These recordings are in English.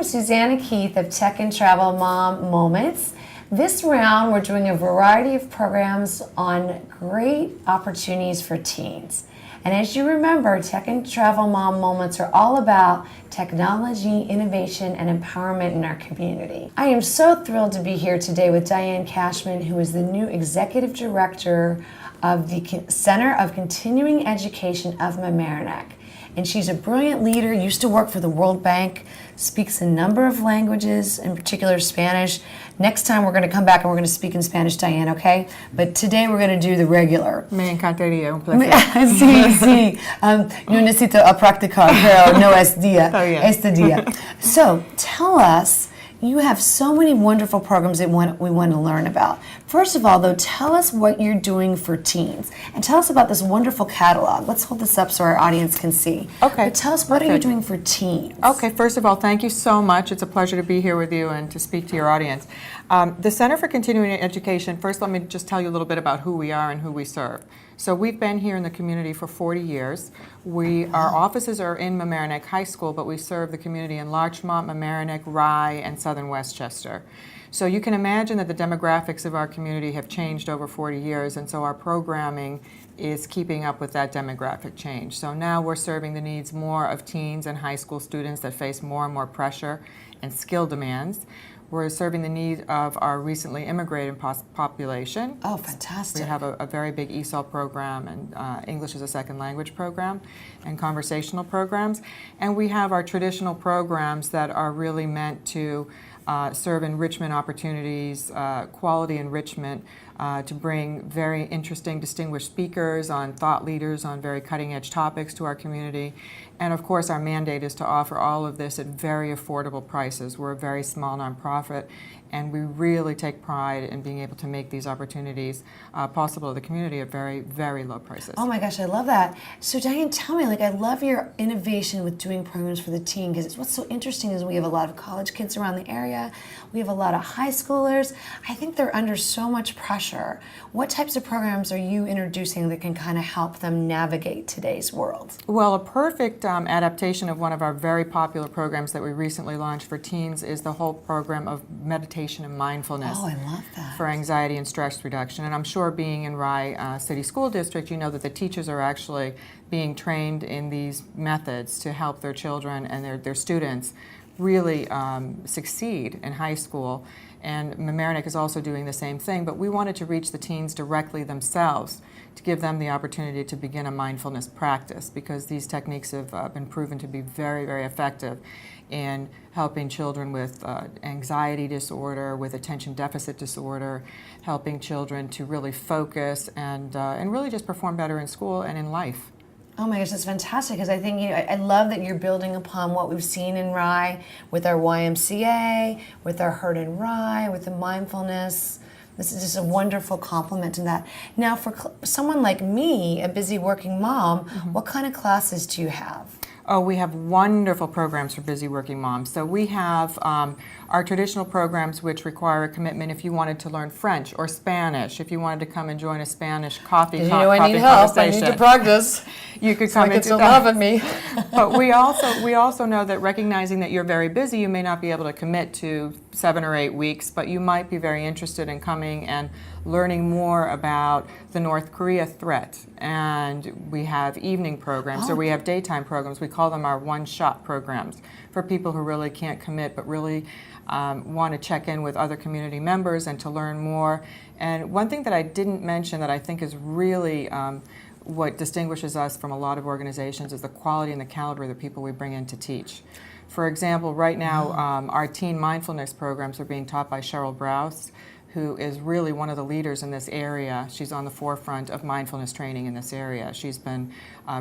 I'm Susanna Keith of Tech and Travel Mom Moments. This round, we're doing a variety of programs on great opportunities for teens. And as you remember, Tech and Travel Mom Moments are all about technology, innovation, and empowerment in our community. I am so thrilled to be here today with Diane Cashman, who is the new Executive Director of the Center of Continuing Education of Mamaroneck. And she's a brilliant leader, used to work for the World Bank, speaks a number of languages, in particular Spanish. Next time we're going to come back and we're going to speak in Spanish, Diane, okay? But today we're going to do the regular. Me encantaría, un placer. Sí. Yo necesito practicar, pero no es día, este día. So tell us, you have so many wonderful programs that we want to learn about. First of all, though, tell us what you're doing for teens. And tell us about this wonderful catalog. Let's hold this up so our audience can see. Okay. But tell us, what are you doing for teens? Okay, first of all, thank you so much. It's a pleasure to be here with you and to speak to your audience. The Center for Continuing Education, first let me just tell you a little bit about who we are and who we serve. So we've been here in the community for 40 years. Our offices are in Mamaroneck High School, but we serve the community in Larchmont, Mamaroneck, Rye, and Southern Westchester. So you can imagine that the demographics of our community have changed over 40 years, and so our programming is keeping up with that demographic change. So now we're serving the needs more of teens and high school students that face more and more pressure and skill demands. We're serving the needs of our recently immigrated population. Oh, fantastic. We have a very big ESOL program and English as a second language program and conversational programs. And we have our traditional programs that are really meant to serve enrichment opportunities, quality enrichment, to bring very interesting, distinguished speakers, on thought leaders on very cutting-edge topics to our community. And of course, our mandate is to offer all of this at very affordable prices. We're a very small nonprofit, and we really take pride in being able to make these opportunities possible to the community at very, very low prices. Oh my gosh, I love that. So Diane, tell me, I love your innovation with doing programs for the teen, because what's so interesting is we have a lot of college kids around the area. We have a lot of high schoolers. I think they're under so much pressure. What types of programs are you introducing that can kind of help them navigate today's world? Well, a perfect adaptation of one of our very popular programs that we recently launched for teens is the whole program of meditation and mindfulness. Oh, I love that. For anxiety and stress reduction. And I'm sure, being in Rye City School District, you know that the teachers are actually being trained in these methods to help their children and their students really succeed in high school. And Mamaroneck is also doing the same thing, but we wanted to reach the teens directly themselves to give them the opportunity to begin a mindfulness practice, because these techniques have been proven to be very, very effective in helping children with anxiety disorder, with attention deficit disorder, helping children to really focus and really just perform better in school and in life. Oh my gosh, that's fantastic, because I think, I love that you're building upon what we've seen in Rye with our YMCA, with our Herd in Rye, with the mindfulness. This is just a wonderful compliment to that. Now, for someone like me, a busy working mom, what kind of classes do you have? Oh, we have wonderful programs for busy working moms. So we have our traditional programs, which require a commitment if you wanted to learn French or Spanish, if you wanted to come and join a Spanish coffee conversation. I need help. I need to practice. You could come into love of me. But we also know that, recognizing that you're very busy, you may not be able to commit to 7 or 8 weeks, but you might be very interested in coming and learning more about the North Korea threat. And we have evening programs, or we have daytime programs. We call them our one-shot programs for people who really can't commit but really want to check in with other community members and to learn more. And one thing that I didn't mention that I think is really what distinguishes us from a lot of organizations is the quality and the caliber of the people we bring in to teach. For example, right now our teen mindfulness programs are being taught by Cheryl Browse, who is really one of the leaders in this area. She's on the forefront of mindfulness training in this area. She's been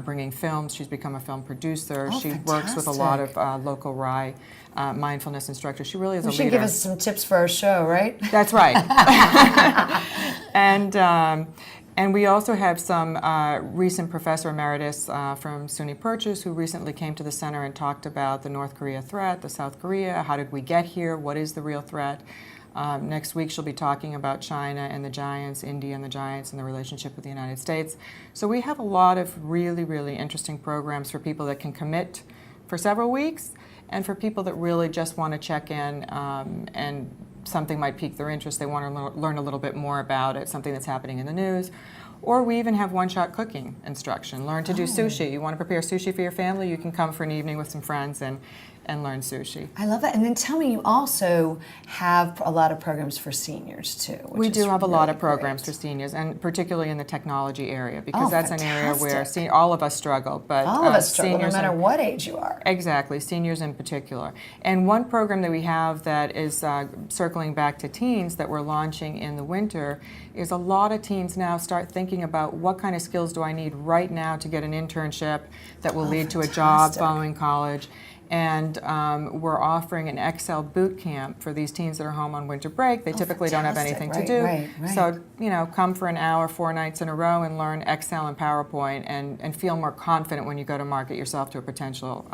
bringing films. She's become a film producer. Oh, she works with a lot of local Rye mindfulness instructors. She really is a leader. You should give us some tips for our show, right? That's right. And we also have some recent professor emeritus from SUNY Purchase who recently came to the center and talked about the North Korea threat, the South Korea, how did we get here, what is the real threat. Next week she'll be talking about China and the giants, India and the giants, and the relationship with the United States. So we have a lot of really, really interesting programs for people that can commit for several weeks and for people that really just want to check in and something might pique their interest, they want to learn a little bit more about it, something that's happening in the news. Or we even have one-shot cooking instruction. Learn to do sushi. You want to prepare sushi for your family, you can come for an evening with some friends and learn sushi. I love that. And then tell me, you also have a lot of programs for seniors too. We do have a lot of programs for seniors, and particularly in the technology area, because that's an area where all of us struggle. But all of us struggle, no seniors matter what age you are. Exactly, seniors in particular. And one program that we have that is circling back to teens that we're launching in the winter is a lot of teens now start thinking about what kind of skills do I need right now to get an internship that will lead to a job following college. And we're offering an Excel boot camp for these teens that are home on winter break. They typically don't have anything to do. Right. So, come for an hour, 4 nights in a row and learn Excel and PowerPoint and feel more confident when you go to market yourself to a potential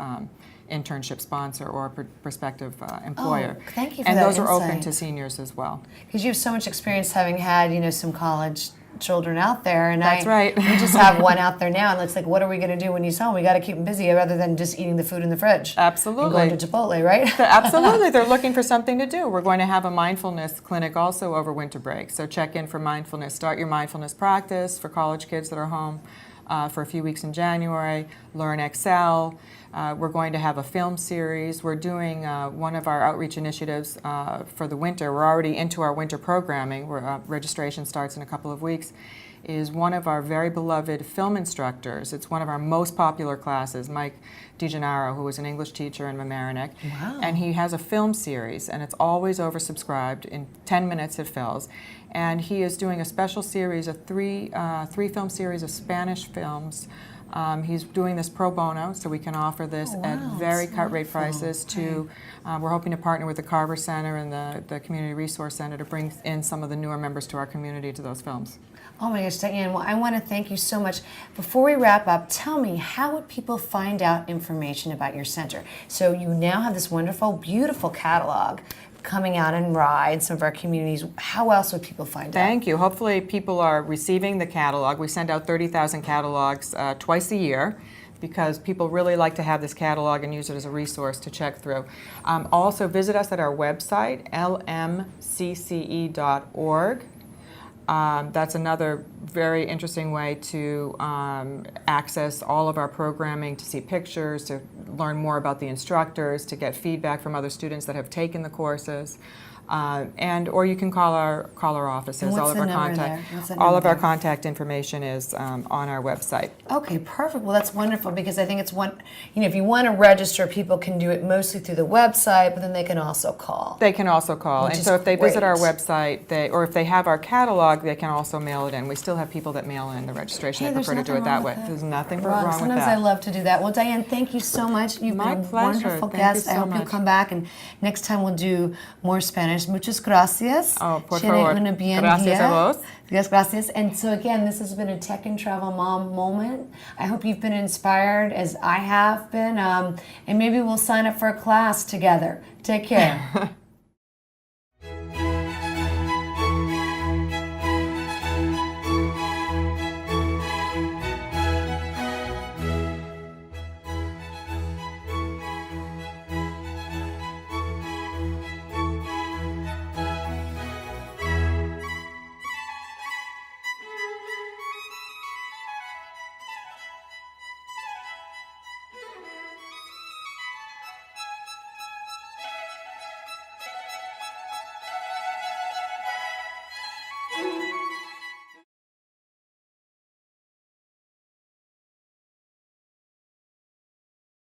internship sponsor or prospective employer. Oh, thank you for and that those are open insight. to seniors as well. Because you have so much experience having had, some college children out there, and That's right. we just have one out there now, and it's like, what are we going to do when he's home? We got to keep him busy rather than just eating the food in the fridge. Absolutely. And going to Chipotle, right? Absolutely. They're looking for something to do. We're going to have a mindfulness clinic also over winter break. So check in for mindfulness. Start your mindfulness practice for college kids that are home for a few weeks in January. Learn Excel. We're going to have a film series. We're doing one of our outreach initiatives for the winter. We're already into our winter programming, where registration starts in a couple of weeks, is one of our very beloved film instructors. It's one of our most popular classes, Mike DeGennaro, who was an English teacher in Mamaroneck. Wow. And he has a film series, and it's always oversubscribed. In 10 minutes it fills. And he is doing a special series, a three film series of Spanish films. He's doing this pro bono, so we can offer this at very cut rate prices to, we're hoping to partner with the Carver Center and the Community Resource Center to bring in some of the newer members to our community to those films. Oh my gosh, Diane, well, I want to thank you so much. Before we wrap up, tell me, how would people find out information about your center? So you now have this wonderful, beautiful catalog coming out in RIDE, some of our communities. How else would people find out? Thank you. Hopefully people are receiving the catalog. We send out 30,000 catalogs twice a year, because people really like to have this catalog and use it as a resource to check through. Also visit us at our website, lmcce.org. That's another very interesting way to access all of our programming, to see pictures, to learn more about the instructors, to get feedback from other students that have taken the courses. Or you can call our offices. And what's all of the our number contact, there? What's the all number of our there? contact information is on our website. Okay, perfect. Well, that's wonderful, because I think it's one, if you want to register, people can do it mostly through the website, but then they can also call. They can also call. Which And is so if they visit our great. website, or if they have our catalog, they can also mail it in. We still have people that mail in the registration. Hey, They there's prefer to do nothing it that wrong way. with that. There's nothing Wrong. wrong with Sometimes that. I love to do that. Well, Diane, thank you so much. You've My been a pleasure. wonderful Thank you guest. I so hope you'll much. come back, and next time we'll do more Spanish. Muchas gracias. Oh, por Tiene favor. una bien Gracias a día. vos. Yes, gracias. And so again, this has been a Tech and Travel Mom moment. I hope you've been inspired as I have been, and maybe we'll sign up for a class together. Take care.